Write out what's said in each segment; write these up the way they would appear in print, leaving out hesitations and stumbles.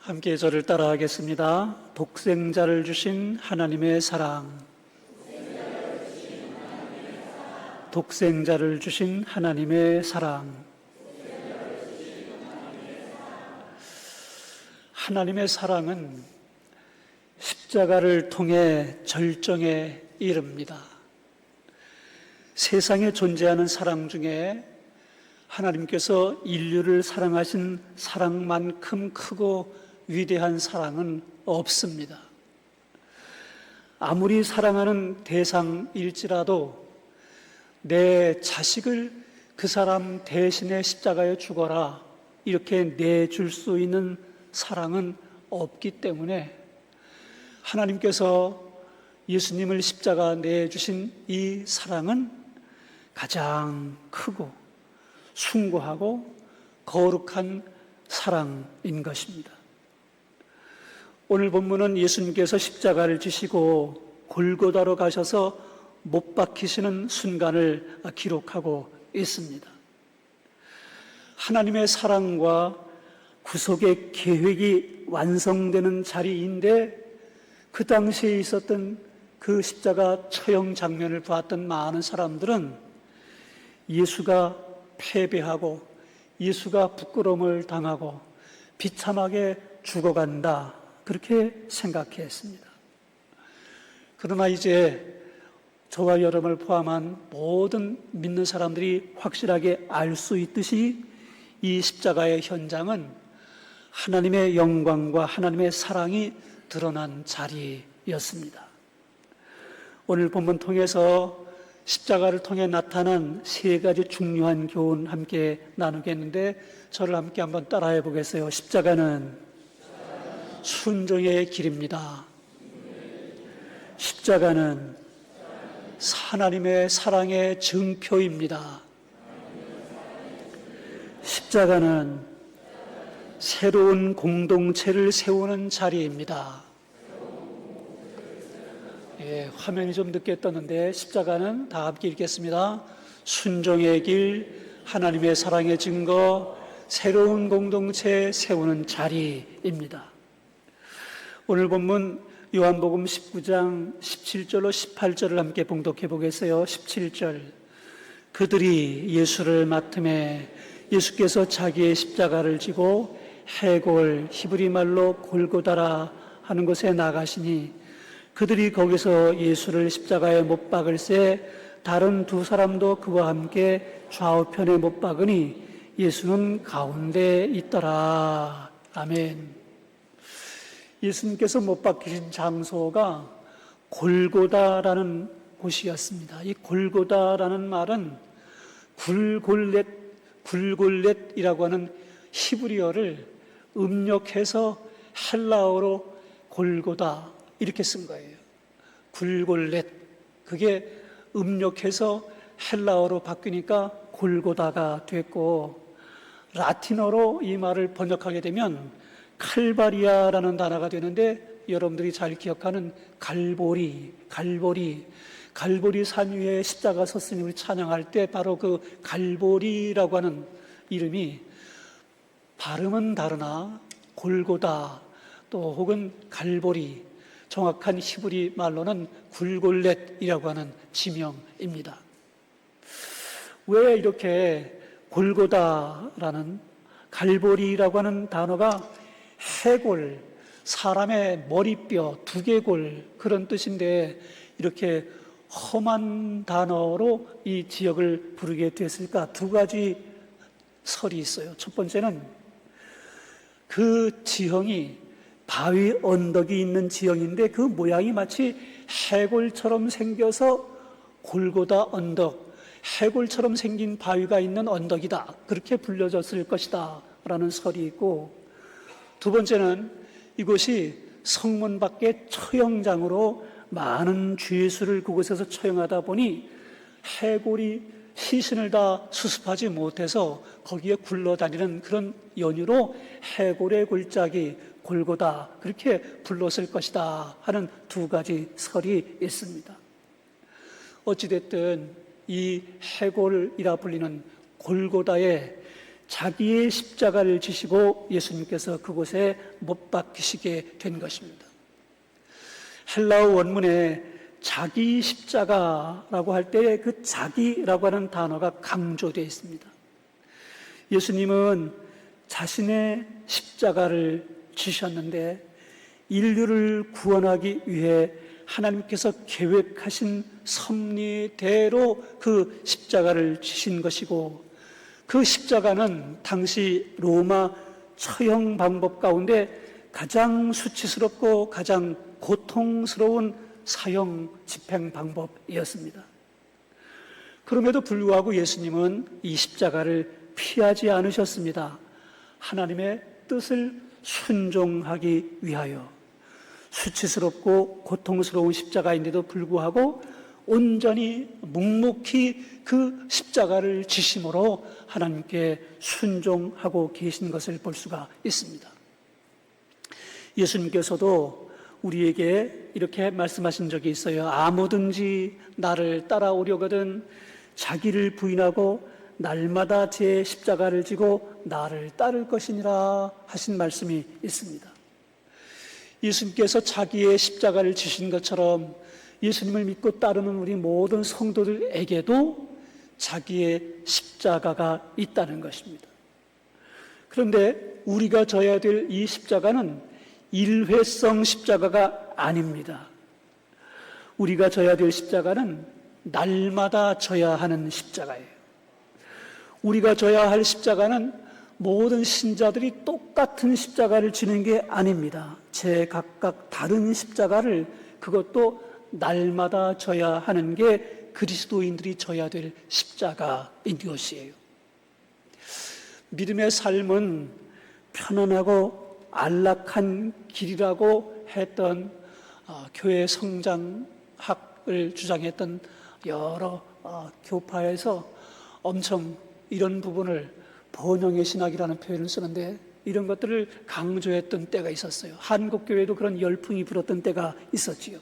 함께 저를 따라하겠습니다. 독생자를 주신 하나님의 사랑. 독생자를 주신 하나님의 사랑. 하나님의 사랑은 십자가를 통해 절정에 이릅니다. 세상에 존재하는 사랑 중에 하나님께서 인류를 사랑하신 사랑만큼 크고 위대한 사랑은 없습니다. 아무리 사랑하는 대상일지라도 내 자식을 그 사람 대신에 십자가에 죽어라 이렇게 내줄 수 있는 사랑은 없기 때문에 하나님께서 예수님을 십자가 내주신 이 사랑은 가장 크고 숭고하고 거룩한 사랑인 것입니다. 오늘 본문은 예수님께서 십자가를 지시고 골고다로 가셔서 못 박히시는 순간을 기록하고 있습니다. 하나님의 사랑과 구속의 계획이 완성되는 자리인데 그 당시에 있었던 그 십자가 처형 장면을 보았던 많은 사람들은 예수가 패배하고 예수가 부끄러움을 당하고 비참하게 죽어간다 그렇게 생각했습니다. 그러나 이제 저와 여러분을 포함한 모든 믿는 사람들이 확실하게 알 수 있듯이 이 십자가의 현장은 하나님의 영광과 하나님의 사랑이 드러난 자리였습니다. 오늘 본문 통해서 십자가를 통해 나타난 세 가지 중요한 교훈 함께 나누겠는데 저를 함께 한번 따라해 보겠어요. 십자가는 순종의 길입니다. 십자가는 하나님의 사랑의 증표입니다. 십자가는 새로운 공동체를 세우는 자리입니다. 화면이 좀 늦게 떴는데 십자가는 다 함께 읽겠습니다. 순종의 길, 하나님의 사랑의 증거, 새로운 공동체 세우는 자리입니다. 오늘 본문 요한복음 19장 17절로 18절을 함께 봉독해 보겠어요. 17절 그들이 예수를 맡음에 예수께서 자기의 십자가를 지고 해골 히브리 말로 골고다라 하는 곳에 나가시니 그들이 거기서 예수를 십자가에 못 박을새 다른 두 사람도 그와 함께 좌우편에 못 박으니 예수는 가운데 있더라. 아멘. 예수님께서 못 박히신 장소가 골고다라는 곳이었습니다. 이 골고다라는 말은 굴골렛이라고 하는 히브리어를 음력해서 헬라어로 골고다 이렇게 쓴 거예요. 굴골렛 그게 음력해서 헬라어로 바뀌니까 골고다가 됐고 라틴어로 이 말을 번역하게 되면 칼바리아라는 단어가 되는데 여러분들이 잘 기억하는 갈보리 산 위에 십자가 섰으니 우리 찬양할 때 바로 그 갈보리라고 하는 이름이 발음은 다르나 골고다 또 혹은 갈보리 정확한 히브리 말로는 굴골렛이라고 하는 지명입니다. 왜 이렇게 골고다라는 갈보리라고 하는 단어가 해골, 사람의 머리뼈, 두개골 그런 뜻인데 이렇게 험한 단어로 이 지역을 부르게 됐을까? 두 가지 설이 있어요. 첫 번째는 그 지형이 바위 언덕이 있는 지형인데 그 모양이 마치 해골처럼 생겨서 골고다 언덕, 해골처럼 생긴 바위가 있는 언덕이다. 그렇게 불려졌을 것이다 라는 설이 있고 두 번째는 이곳이 성문 밖의 처형장으로 많은 죄수를 그곳에서 처형하다 보니 해골이 시신을 다 수습하지 못해서 거기에 굴러다니는 그런 연유로 해골의 골짜기 골고다 그렇게 불렀을 것이다 하는 두 가지 설이 있습니다. 어찌됐든 이 해골이라 불리는 골고다에 자기의 십자가를 지시고 예수님께서 그곳에 못 박히시게 된 것입니다. 헬라어 원문에 자기 십자가라고 할 때 그 자기라고 하는 단어가 강조되어 있습니다. 예수님은 자신의 십자가를 지셨는데 인류를 구원하기 위해 하나님께서 계획하신 섭리대로 그 십자가를 지신 것이고, 그 십자가는 당시 로마 처형 방법 가운데 가장 수치스럽고 가장 고통스러운 사형 집행 방법이었습니다. 그럼에도 불구하고 예수님은 이 십자가를 피하지 않으셨습니다. 하나님의 뜻을 순종하기 위하여 수치스럽고 고통스러운 십자가인데도 불구하고 온전히 묵묵히 그 십자가를 지심으로 하나님께 순종하고 계신 것을 볼 수가 있습니다. 예수님께서도 우리에게 이렇게 말씀하신 적이 있어요. 아무든지 나를 따라오려거든 자기를 부인하고 날마다 제 십자가를 지고 나를 따를 것이니라 하신 말씀이 있습니다. 예수님께서 자기의 십자가를 지신 것처럼 예수님을 믿고 따르는 우리 모든 성도들에게도 자기의 십자가가 있다는 것입니다. 그런데 우리가 져야 될 이 십자가는 일회성 십자가가 아닙니다. 우리가 져야 될 십자가는 날마다 져야 하는 십자가예요. 우리가 져야 할 십자가는 모든 신자들이 똑같은 십자가를 지는 게 아닙니다. 제각각 다른 십자가를, 그것도 날마다 져야 하는 게 그리스도인들이 져야 될 십자가인 것이에요. 믿음의 삶은 편안하고 안락한 길이라고 했던 교회 성장학을 주장했던 여러 교파에서 엄청 이런 부분을 번영의 신학이라는 표현을 쓰는데, 이런 것들을 강조했던 때가 있었어요. 한국교회도 그런 열풍이 불었던 때가 있었지요.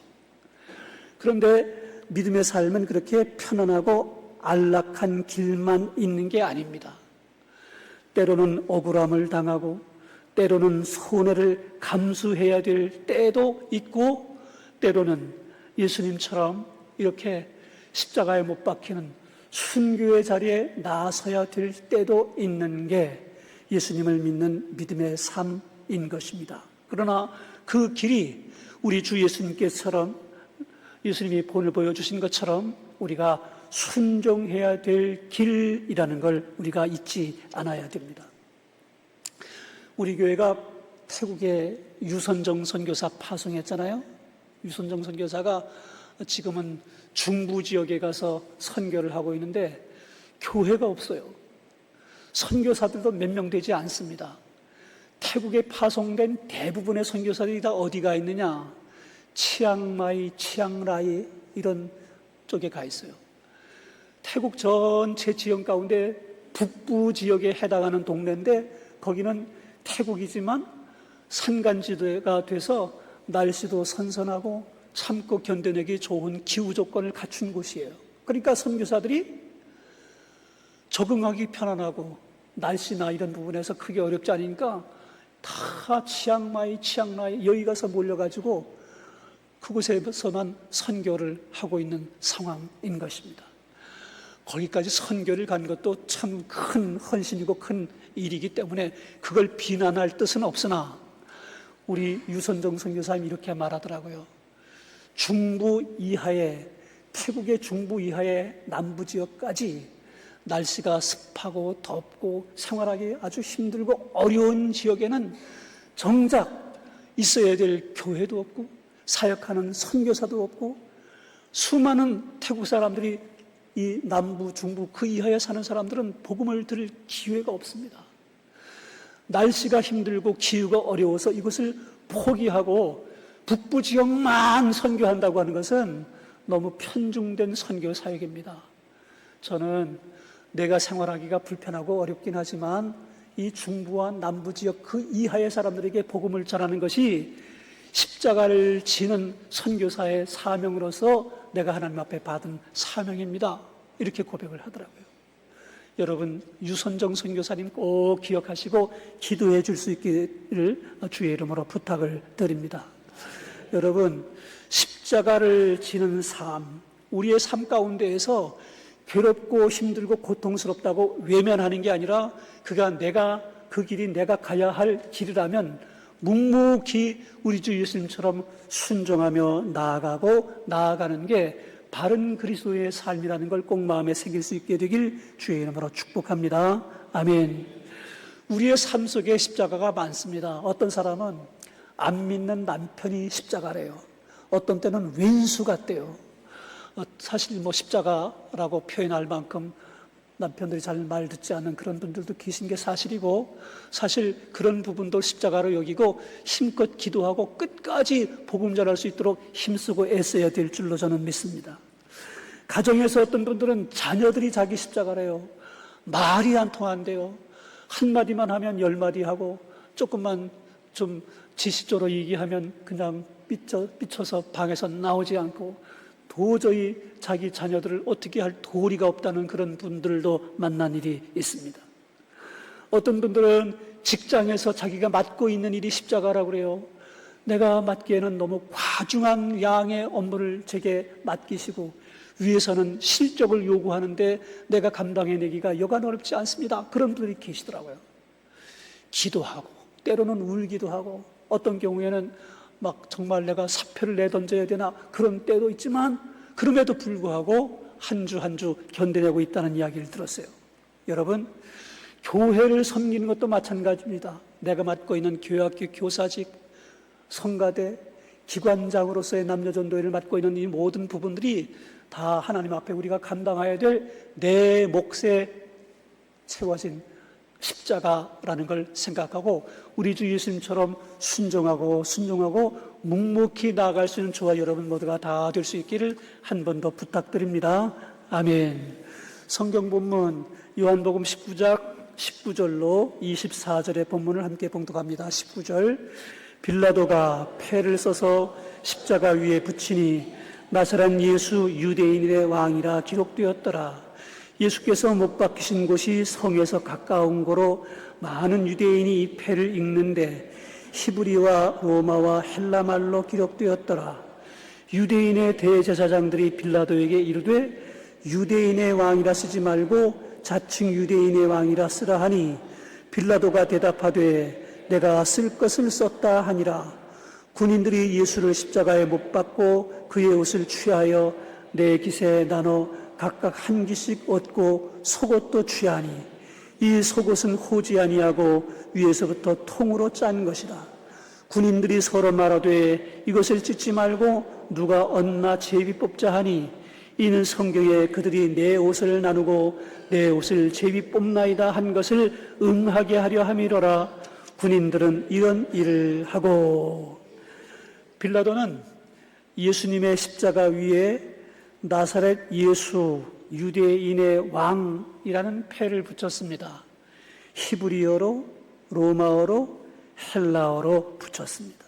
그런데 믿음의 삶은 그렇게 편안하고 안락한 길만 있는 게 아닙니다. 때로는 억울함을 당하고 때로는 손해를 감수해야 될 때도 있고, 때로는 예수님처럼 이렇게 십자가에 못 박히는 순교의 자리에 나서야 될 때도 있는 게 예수님을 믿는 믿음의 삶인 것입니다. 그러나 그 길이 우리 주 예수님께서처럼, 예수님이 본을 보여주신 것처럼 우리가 순종해야 될 길이라는 걸 우리가 잊지 않아야 됩니다. 우리 교회가 태국에 유선정 선교사 파송했잖아요. 유선정 선교사가 지금은 중부 지역에 가서 선교를 하고 있는데 교회가 없어요. 선교사들도 몇 명 되지 않습니다. 태국에 파송된 대부분의 선교사들이 다 어디가 있느냐? 치앙마이, 치앙라이 이런 쪽에 가 있어요. 태국 전체 지역 가운데 북부 지역에 해당하는 동네인데, 거기는 태국이지만 산간지대가 돼서 날씨도 선선하고 참고 견뎌내기 좋은 기후 조건을 갖춘 곳이에요. 그러니까 선교사들이 적응하기 편안하고 날씨나 이런 부분에서 크게 어렵지 않으니까 다 치앙마이, 치앙라이 여기 가서 몰려가지고 그곳에서만 선교를 하고 있는 상황인 것입니다. 거기까지 선교를 간 것도 참 큰 헌신이고 큰 일이기 때문에 그걸 비난할 뜻은 없으나, 우리 유선정 선교사님이 이렇게 말하더라고요. 중부 이하의, 태국의 중부 이하의 남부 지역까지 날씨가 습하고 덥고 생활하기 아주 힘들고 어려운 지역에는 정작 있어야 될 교회도 없고 사역하는 선교사도 없고, 수많은 태국 사람들이 이 남부, 중부 그 이하에 사는 사람들은 복음을 들을 기회가 없습니다. 날씨가 힘들고 기후가 어려워서 이것을 포기하고 북부 지역만 선교한다고 하는 것은 너무 편중된 선교 사역입니다. 저는 내가 생활하기가 불편하고 어렵긴 하지만 이 중부와 남부 지역 그 이하의 사람들에게 복음을 전하는 것이 십자가를 지는 선교사의 사명으로서 내가 하나님 앞에 받은 사명입니다. 이렇게 고백을 하더라고요. 여러분 유선정 선교사님 꼭 기억하시고 기도해 줄 수 있기를 주의 이름으로 부탁을 드립니다. 여러분, 십자가를 지는 삶, 우리의 삶 가운데에서 괴롭고 힘들고 고통스럽다고 외면하는 게 아니라 내가 그 길이 내가 가야 할 길이라면 묵묵히 우리 주 예수님처럼 순종하며 나아가는 게 바른 그리스도의 삶이라는 걸 꼭 마음에 새길 수 있게 되길 주의 이름으로 축복합니다. 아멘. 우리의 삶 속에 십자가가 많습니다. 어떤 사람은 안 믿는 남편이 십자가래요. 어떤 때는 왼수 같대요. 사실 십자가라고 표현할 만큼 남편들이 잘 말 듣지 않는 그런 분들도 계신 게 사실이고, 사실 그런 부분도 십자가로 여기고 힘껏 기도하고 끝까지 복음 전할 수 있도록 힘쓰고 애써야 될 줄로 저는 믿습니다. 가정에서 어떤 분들은 자녀들이 자기 십자가래요. 말이 안 통한대요. 한마디만 하면 10마디 하고 조금만 좀 지식적으로 얘기하면 그냥 삐쳐서 방에서 나오지 않고 도저히 자기 자녀들을 어떻게 할 도리가 없다는 그런 분들도 만난 일이 있습니다. 어떤 분들은 직장에서 자기가 맡고 있는 일이 십자가라고 그래요. 내가 맡기에는 너무 과중한 양의 업무를 제게 맡기시고 위에서는 실적을 요구하는데 내가 감당해내기가 여간 어렵지 않습니다. 그런 분들이 계시더라고요. 기도하고 때로는 울기도 하고 어떤 경우에는 정말 내가 사표를 내던져야 되나 그런 때도 있지만 그럼에도 불구하고 한 주 한 주 견뎌내고 있다는 이야기를 들었어요. 여러분, 교회를 섬기는 것도 마찬가지입니다. 내가 맡고 있는 교회학교 교사직, 성가대, 기관장으로서의 남녀전도회를 맡고 있는 이 모든 부분들이 다 하나님 앞에 우리가 감당해야 될 내 몫에 채워진 십자가라는 걸 생각하고 우리 주 예수님처럼 순종하고 묵묵히 나아갈 수 있는 저와 여러분 모두가 다 될 수 있기를 한 번 더 부탁드립니다. 아멘. 성경 본문 요한복음 19장 19절로 24절의 본문을 함께 봉독합니다. 19절. 빌라도가 패를 써서 십자가 위에 붙이니 나사렛 예수 유대인의 왕이라 기록되었더라. 예수께서 못 박히신 곳이 성에서 가까운 고로 많은 유대인이 이 패를 읽는데 히브리와 로마와 헬라말로 기록되었더라. 유대인의 대제사장들이 빌라도에게 이르되 유대인의 왕이라 쓰지 말고 자칭 유대인의 왕이라 쓰라 하니 빌라도가 대답하되 내가 쓸 것을 썼다 하니라. 군인들이 예수를 십자가에 못 박고 그의 옷을 취하여 네 깃에 나눠 각각 한 깃씩 얻고 속옷도 취하니 이 속옷은 호지 아니하고 위에서부터 통으로 짠 것이라. 군인들이 서로 말하되 이것을 찢지 말고 누가 얻나 제비 뽑자 하니 이는 성경에 그들이 내 옷을 나누고 내 옷을 제비 뽑나이다 한 것을 응하게 하려 함이로라. 군인들은 이런 일을 하고. 빌라도는 예수님의 십자가 위에 나사렛 예수 유대인의 왕이라는 패를 붙였습니다. 히브리어로, 로마어로, 헬라어로 붙였습니다.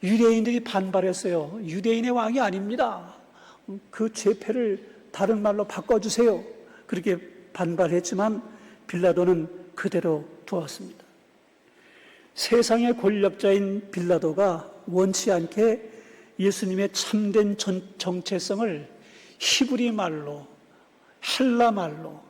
유대인들이 반발했어요. 유대인의 왕이 아닙니다. 그 죄패를 다른 말로 바꿔주세요. 그렇게 반발했지만 빌라도는 그대로 두었습니다. 세상의 권력자인 빌라도가 원치 않게 예수님의 참된 정체성을 히브리 말로, 헬라 말로,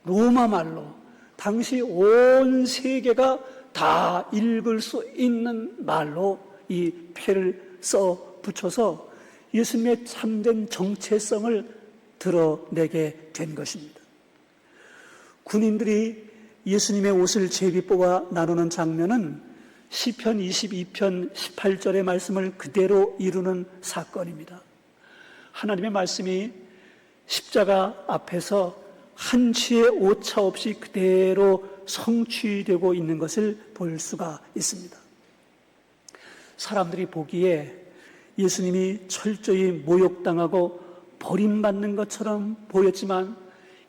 로마 말로 당시 온 세계가 다 읽을 수 있는 말로 이 패를 써 붙여서 예수님의 참된 정체성을 드러내게 된 것입니다. 군인들이 예수님의 옷을 제비 뽑아 나누는 장면은 시편 22편 18절의 말씀을 그대로 이루는 사건입니다. 하나님의 말씀이 십자가 앞에서 한치의 오차 없이 그대로 성취되고 있는 것을 볼 수가 있습니다. 사람들이 보기에 예수님이 철저히 모욕당하고 버림받는 것처럼 보였지만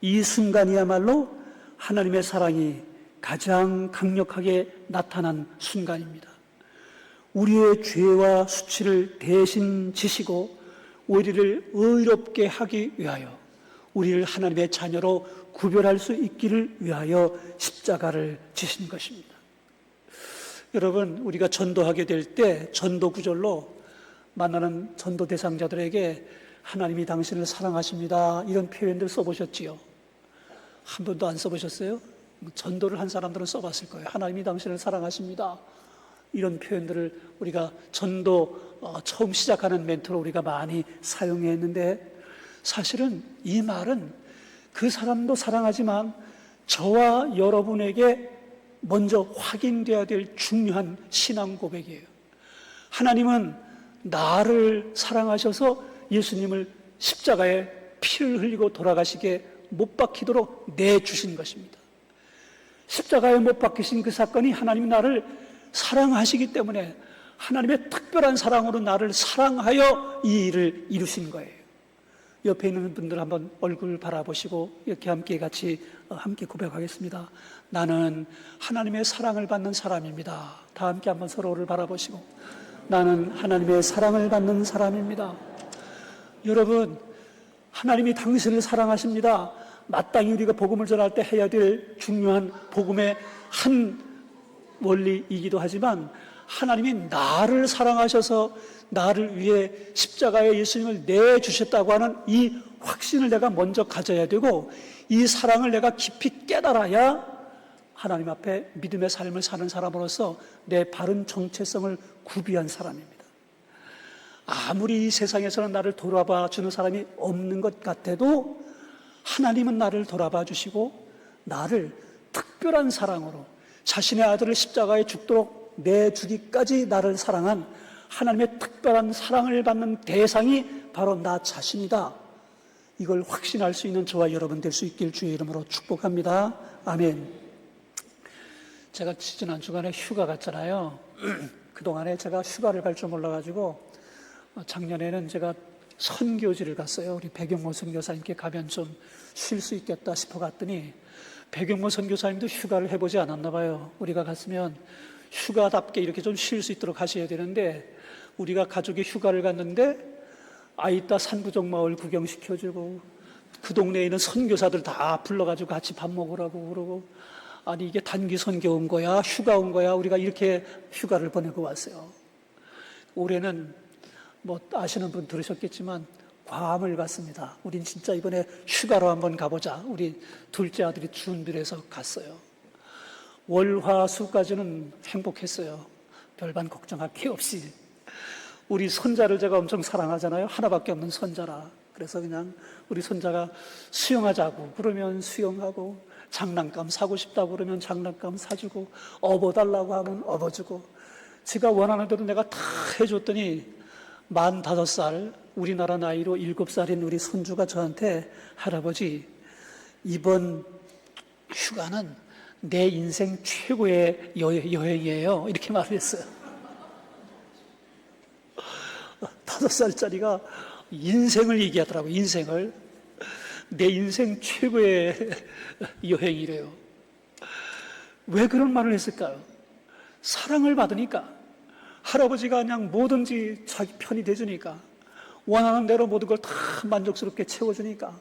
이 순간이야말로 하나님의 사랑이 가장 강력하게 나타난 순간입니다. 우리의 죄와 수치를 대신 지시고 우리를 의롭게 하기 위하여 우리를 하나님의 자녀로 구별할 수 있기를 위하여 십자가를 지신 것입니다. 여러분, 우리가 전도하게 될 때 전도 구절로 만나는 전도 대상자들에게 하나님이 당신을 사랑하십니다, 이런 표현들 써보셨지요? 한 번도 안 써보셨어요? 전도를 한 사람들은 써봤을 거예요. 하나님이 당신을 사랑하십니다, 이런 표현들을 우리가 전도 처음 시작하는 멘트로 우리가 많이 사용했는데, 사실은 이 말은 그 사람도 사랑하지만 저와 여러분에게 먼저 확인되어야 될 중요한 신앙 고백이에요. 하나님은 나를 사랑하셔서 예수님을 십자가에 피를 흘리고 돌아가시게 못 박히도록 내주신 것입니다. 십자가에 못 박히신 그 사건이 하나님이 나를 사랑하시기 때문에 하나님의 특별한 사랑으로 나를 사랑하여 이 일을 이루신 거예요. 옆에 있는 분들 한번 얼굴 바라보시고 이렇게 함께 같이 함께 고백하겠습니다. 나는 하나님의 사랑을 받는 사람입니다. 다 함께 한번 서로를 바라보시고, 나는 하나님의 사랑을 받는 사람입니다. 여러분, 하나님이 당신을 사랑하십니다. 마땅히 우리가 복음을 전할 때 해야 될 중요한 복음의 한 원리이기도 하지만, 하나님이 나를 사랑하셔서 나를 위해 십자가에 예수님을 내주셨다고 하는 이 확신을 내가 먼저 가져야 되고, 이 사랑을 내가 깊이 깨달아야 하나님 앞에 믿음의 삶을 사는 사람으로서 내 바른 정체성을 구비한 사람입니다. 아무리 이 세상에서는 나를 돌아봐 주는 사람이 없는 것 같아도 하나님은 나를 돌아봐 주시고 나를 특별한 사랑으로 자신의 아들을 십자가에 죽도록 내주기까지 나를 사랑한 하나님의 특별한 사랑을 받는 대상이 바로 나 자신이다. 이걸 확신할 수 있는 저와 여러분 될 수 있길 주의 이름으로 축복합니다. 아멘. 제가 지난 주간에 휴가 갔잖아요. 그동안에 제가 휴가를 갈 줄 몰라가지고 작년에는 제가 선교지를 갔어요. 우리 백영모 선교사님께 가면 좀 쉴 수 있겠다 싶어 갔더니 백영모 선교사님도 휴가를 해보지 않았나 봐요. 우리가 갔으면 휴가답게 이렇게 좀 쉴 수 있도록 하셔야 되는데, 우리가 가족이 휴가를 갔는데 아이따 산부정마을 구경시켜주고 그 동네에 있는 선교사들 다 불러가지고 같이 밥 먹으라고 그러고, 아니 이게 단기 선교 온 거야, 휴가 온 거야, 우리가 이렇게 휴가를 보내고 왔어요. 올해는 뭐 아시는 분 들으셨겠지만 괌을 갔습니다. 우린 진짜 이번에 휴가로 한번 가보자, 우리 둘째 아들이 준비를 해서 갔어요. 월화수까지는 행복했어요. 별반 걱정할 게 없이. 우리 손자를 제가 엄청 사랑하잖아요. 하나밖에 없는 손자라. 그래서 그냥 우리 손자가 수영하자고 그러면 수영하고, 장난감 사고 싶다고 그러면 장난감 사주고, 업어달라고 하면 업어주고, 제가 원하는 대로 내가 다 해줬더니 45살, 우리나라 나이로 7살인 우리 손주가 저한테, 할아버지, 이번 휴가는 내 인생 최고의 여행이에요, 이렇게 말을 했어요. 5살짜리가 인생을 얘기하더라고요. 인생을. 내 인생 최고의 여행이래요. 왜 그런 말을 했을까요? 사랑을 받으니까. 할아버지가 그냥 뭐든지 자기 편이 돼주니까, 원하는 대로 모든 걸 다 만족스럽게 채워주니까.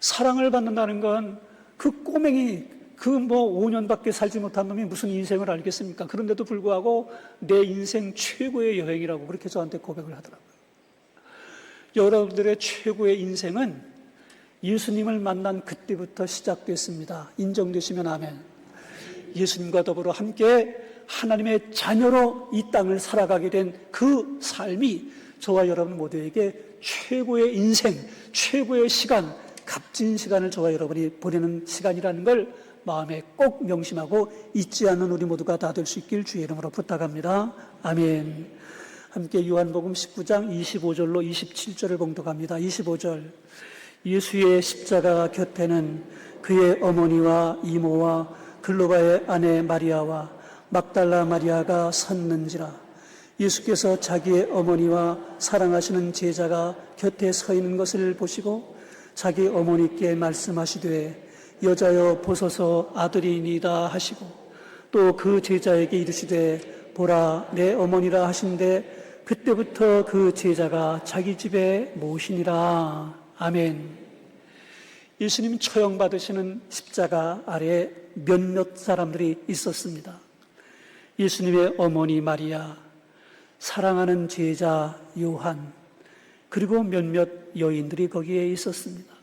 사랑을 받는다는 건 그 꼬맹이, 그 뭐 5년밖에 살지 못한 놈이 무슨 인생을 알겠습니까? 그런데도 불구하고 내 인생 최고의 여행이라고 그렇게 저한테 고백을 하더라고요. 여러분들의 최고의 인생은 예수님을 만난 그때부터 시작됐습니다. 인정되시면 아멘. 예수님과 더불어 함께 하나님의 자녀로 이 땅을 살아가게 된 그 삶이 저와 여러분 모두에게 최고의 인생, 최고의 시간, 값진 시간을 저와 여러분이 보내는 시간이라는 걸 마음에 꼭 명심하고 잊지 않는 우리 모두가 다 될 수 있길 주의 이름으로 부탁합니다. 아멘. 함께 요한복음 19장 25절로 27절을 봉독합니다. 25절. 예수의 십자가 곁에는 그의 어머니와 이모와 글로바의 아내 마리아와 막달라 마리아가 섰는지라. 예수께서 자기의 어머니와 사랑하시는 제자가 곁에 서 있는 것을 보시고 자기 어머니께 말씀하시되 여자여 보소서 아들이니이다 하시고, 또 그 제자에게 이르시되 보라 내 어머니라 하신데 그때부터 그 제자가 자기 집에 모시니라. 아멘. 예수님 처형받으시는 십자가 아래에 몇몇 사람들이 있었습니다. 예수님의 어머니 마리아, 사랑하는 제자 요한, 그리고 몇몇 여인들이 거기에 있었습니다.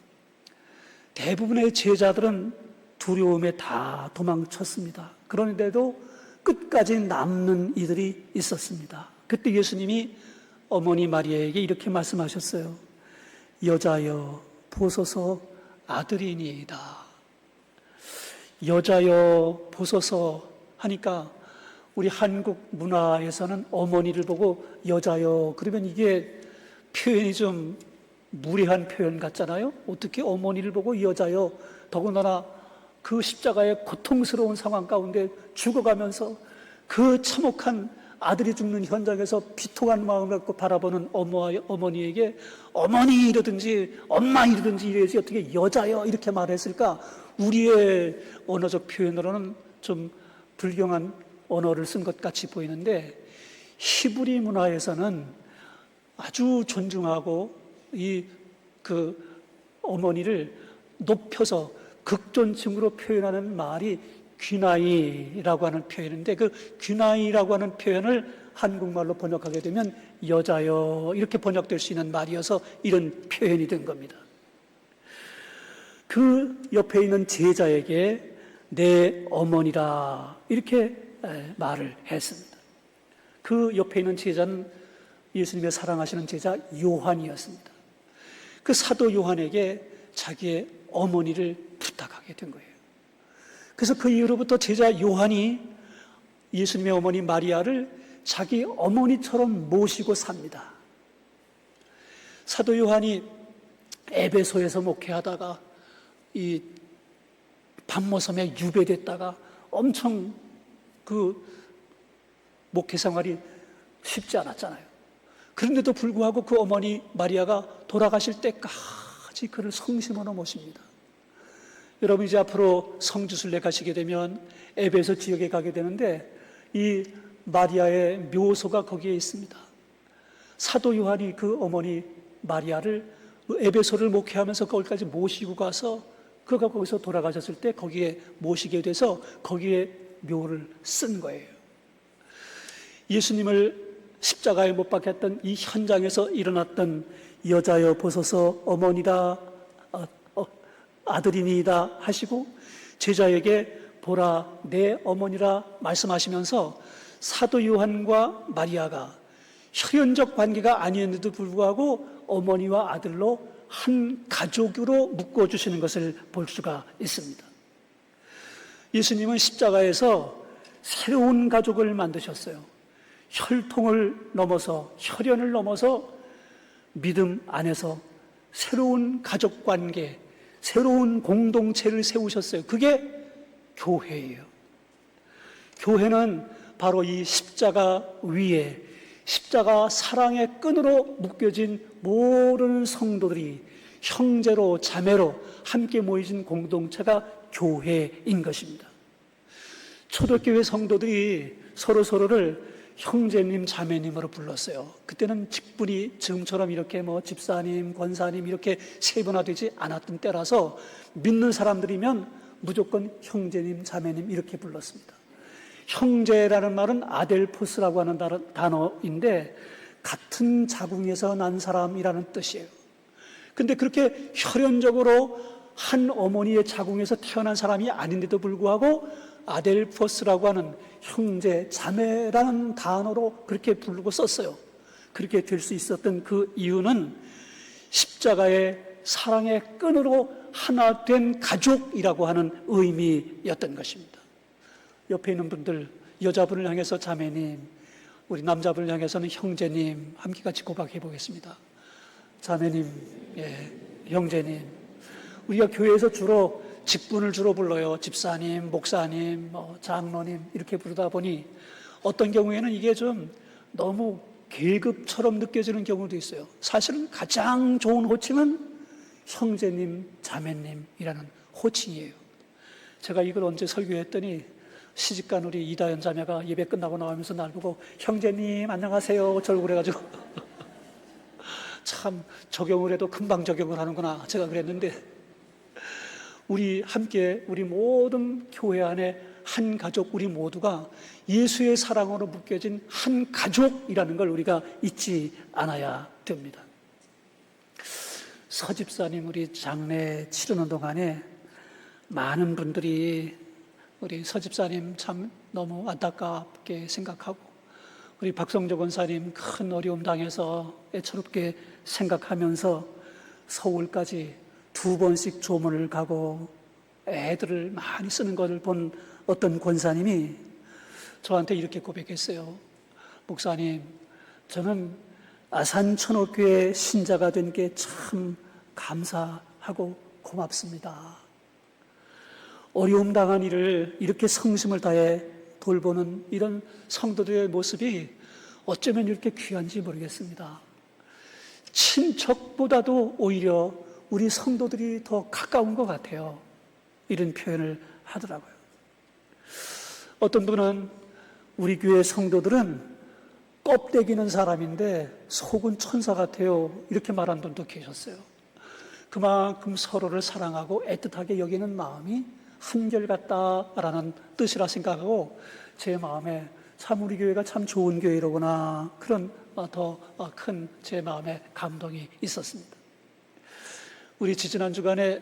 대부분의 제자들은 두려움에 다 도망쳤습니다. 그런데도 끝까지 남는 이들이 있었습니다. 그때 예수님이 어머니 마리아에게 이렇게 말씀하셨어요. 여자여 보소서 아들이니이다. 여자여 보소서 하니까 우리 한국 문화에서는 어머니를 보고 여자여 그러면 이게 표현이 좀 무례한 표현 같잖아요. 어떻게 어머니를 보고 여자여, 더군다나 그 십자가의 고통스러운 상황 가운데 죽어가면서 그 참혹한 아들이 죽는 현장에서 비통한 마음을 갖고 바라보는 어머니에게 어머니 이러든지 엄마 이러든지 이래야지 어떻게 여자여 이렇게 말했을까? 우리의 언어적 표현으로는 좀 불경한 언어를 쓴 것 같이 보이는데, 히브리 문화에서는 아주 존중하고 그 어머니를 높여서 극존칭으로 표현하는 말이 귀나이라고 하는 표현인데, 그 귀나이라고 하는 표현을 한국말로 번역하게 되면 여자여 이렇게 번역될 수 있는 말이어서 이런 표현이 된 겁니다. 그 옆에 있는 제자에게 내 어머니라 이렇게 말을 했습니다. 그 옆에 있는 제자는 예수님의 사랑하시는 제자 요한이었습니다. 그 사도 요한에게 자기의 어머니를 부탁하게 된 거예요. 그래서 그 이후로부터 제자 요한이 예수님의 어머니 마리아를 자기 어머니처럼 모시고 삽니다. 사도 요한이 에베소에서 목회하다가 이 반모섬에 유배됐다가 엄청 그 목회 생활이 쉽지 않았잖아요. 그런데도 불구하고 그 어머니 마리아가 돌아가실 때까지 그를 성심으로 모십니다. 여러분 이제 앞으로 성지순례 가시게 되면 에베소 지역에 가게 되는데 이 마리아의 묘소가 거기에 있습니다. 사도 요한이 그 어머니 마리아를 에베소를 목회하면서 거기까지 모시고 가서 그가 거기서 돌아가셨을 때 거기에 모시게 돼서 거기에 묘를 쓴 거예요. 예수님을 십자가에 못 박혔던 이 현장에서 일어났던 여자여 보소서 어머니라 아들이니이다 하시고 제자에게 보라 내 어머니라 말씀하시면서 사도 요한과 마리아가 혈연적 관계가 아니었는데도 불구하고 어머니와 아들로 한 가족으로 묶어주시는 것을 볼 수가 있습니다. 예수님은 십자가에서 새로운 가족을 만드셨어요. 혈통을 넘어서 혈연을 넘어서 믿음 안에서 새로운 가족관계, 새로운 공동체를 세우셨어요. 그게 교회예요. 교회는 바로 이 십자가 위에 십자가 사랑의 끈으로 묶여진 모든 성도들이 형제로 자매로 함께 모이신 공동체가 교회인 것입니다. 초대교회 성도들이 서로를 형제님, 자매님으로 불렀어요. 그때는 직분이 지금처럼 이렇게 집사님, 권사님 이렇게 세분화되지 않았던 때라서 믿는 사람들이면 무조건 형제님, 자매님 이렇게 불렀습니다. 형제라는 말은 아델포스라고 하는 단어인데 같은 자궁에서 난 사람이라는 뜻이에요. 근데 그렇게 혈연적으로 한 어머니의 자궁에서 태어난 사람이 아닌데도 불구하고 아델포스라고 하는 형제, 자매라는 단어로 그렇게 부르고 썼어요. 그렇게 될 수 있었던 그 이유는 십자가의 사랑의 끈으로 하나 된 가족이라고 하는 의미였던 것입니다. 옆에 있는 분들, 여자분을 향해서 자매님, 우리 남자분을 향해서는 형제님 함께 같이 고백해 보겠습니다. 자매님, 형제님. 우리가 교회에서 주로 직분을 주로 불러요. 집사님, 목사님, 장로님 이렇게 부르다 보니 어떤 경우에는 이게 좀 너무 계급처럼 느껴지는 경우도 있어요. 사실은 가장 좋은 호칭은 형제님, 자매님이라는 호칭이에요. 제가 이걸 언제 설교했더니 시집간 우리 이다연 자매가 예배 끝나고 나오면서 날 보고 형제님 안녕하세요 저를 그래가지고 참 적용을 해도 금방 적용을 하는구나 제가 그랬는데, 우리 함께 우리 모든 교회 안에 한 가족, 우리 모두가 예수의 사랑으로 묶여진 한 가족이라는 걸 우리가 잊지 않아야 됩니다. 서집사님 우리 장례 치르는 동안에 많은 분들이 우리 서집사님 참 너무 안타깝게 생각하고, 우리 박성조 권사님 큰 어려움 당해서 애처롭게 생각하면서 서울까지 2번씩 조문을 가고 애들을 많이 쓰는 것을 본 어떤 권사님이 저한테 이렇게 고백했어요. 목사님, 저는 아산천옥교회 신자가 된 게 참 감사하고 고맙습니다. 어려움 당한 이를 이렇게 성심을 다해 돌보는 이런 성도들의 모습이 어쩌면 이렇게 귀한지 모르겠습니다. 친척보다도 오히려 우리 성도들이 더 가까운 것 같아요. 이런 표현을 하더라고요. 어떤 분은 우리 교회 성도들은 껍데기는 사람인데 속은 천사 같아요, 이렇게 말한 분도 계셨어요. 그만큼 서로를 사랑하고 애틋하게 여기는 마음이 한결같다라는 뜻이라 생각하고 제 마음에 참 우리 교회가 참 좋은 교회로구나, 그런 더 큰 제 마음에 감동이 있었습니다. 우리 지지난 주간에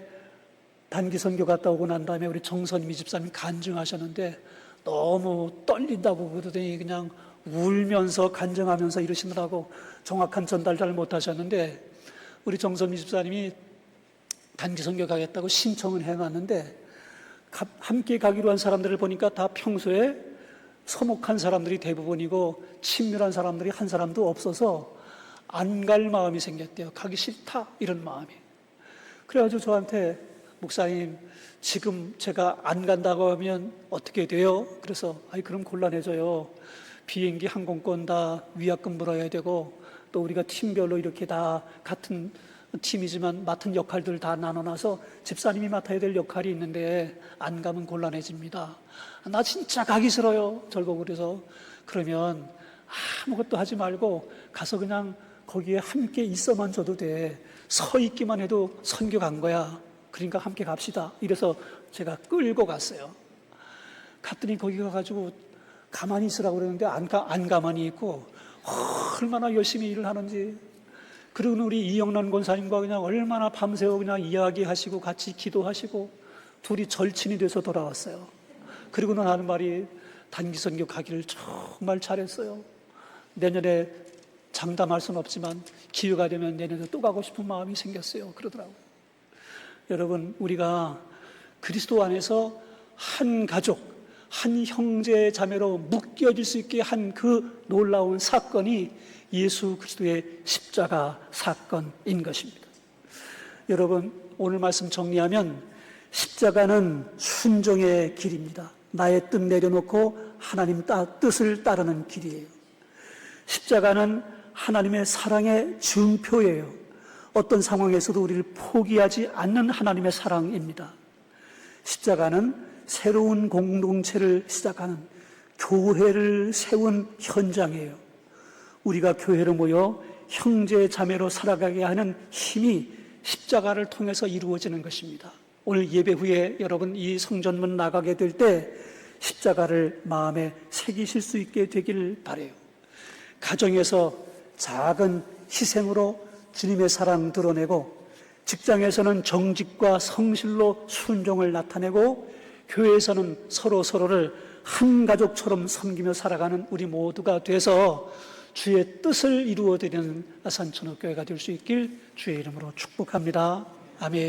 단기 선교 갔다 오고 난 다음에 우리 정선미 집사님 간증하셨는데 너무 떨린다고 그러더니 그냥 울면서 간증하면서 이러시느라고 정확한 전달 잘 못하셨는데, 우리 정선미 집사님이 단기 선교 가겠다고 신청을 해놨는데 함께 가기로 한 사람들을 보니까 다 평소에 서먹한 사람들이 대부분이고 친밀한 사람들이 한 사람도 없어서 안 갈 마음이 생겼대요. 가기 싫다, 이런 마음이. 그래가지고 저한테, 목사님, 지금 제가 안 간다고 하면 어떻게 돼요? 그래서 그럼 곤란해져요. 비행기 항공권 다 위약금 물어야 되고, 또 우리가 팀별로 이렇게 다 같은 팀이지만 맡은 역할들 다 나눠놔서 집사님이 맡아야 될 역할이 있는데 안 가면 곤란해집니다. 나 진짜 가기 싫어요. 저보고 그래서, 그러면 아무것도 하지 말고 가서 그냥 거기에 함께 있어만 줘도 돼. 서 있기만 해도 선교 간 거야. 그러니까 함께 갑시다. 이래서 제가 끌고 갔어요. 갔더니 거기 가가지고 가만히 있으라고 그러는데 안 가만히 있고 얼마나 열심히 일을 하는지. 그리고 우리 이영란 권사님과 그냥 얼마나 밤새워 그냥 이야기하시고 같이 기도하시고 둘이 절친이 돼서 돌아왔어요. 그리고는 하는 말이, 단기 선교 가기를 정말 잘했어요. 내년에 장담할 수는 없지만 기회가 되면 내년에 또 가고 싶은 마음이 생겼어요. 그러더라고요. 여러분, 우리가 그리스도 안에서 한 가족, 한 형제 자매로 묶여질 수 있게 한 그 놀라운 사건이 예수 그리스도의 십자가 사건인 것입니다. 여러분, 오늘 말씀 정리하면 십자가는 순종의 길입니다. 나의 뜻 내려놓고 하나님 뜻을 따르는 길이에요. 십자가는 하나님의 사랑의 증표예요. 어떤 상황에서도 우리를 포기하지 않는 하나님의 사랑입니다. 십자가는 새로운 공동체를 시작하는, 교회를 세운 현장이에요. 우리가 교회로 모여 형제 자매로 살아가게 하는 힘이 십자가를 통해서 이루어지는 것입니다. 오늘 예배 후에 여러분 이 성전문 나가게 될 때 십자가를 마음에 새기실 수 있게 되길 바라요. 가정에서 작은 희생으로 주님의 사랑 드러내고, 직장에서는 정직과 성실로 순종을 나타내고, 교회에서는 서로를 한 가족처럼 섬기며 살아가는 우리 모두가 돼서 주의 뜻을 이루어드리는 아산천옥교회가 될 수 있길 주의 이름으로 축복합니다. 아멘.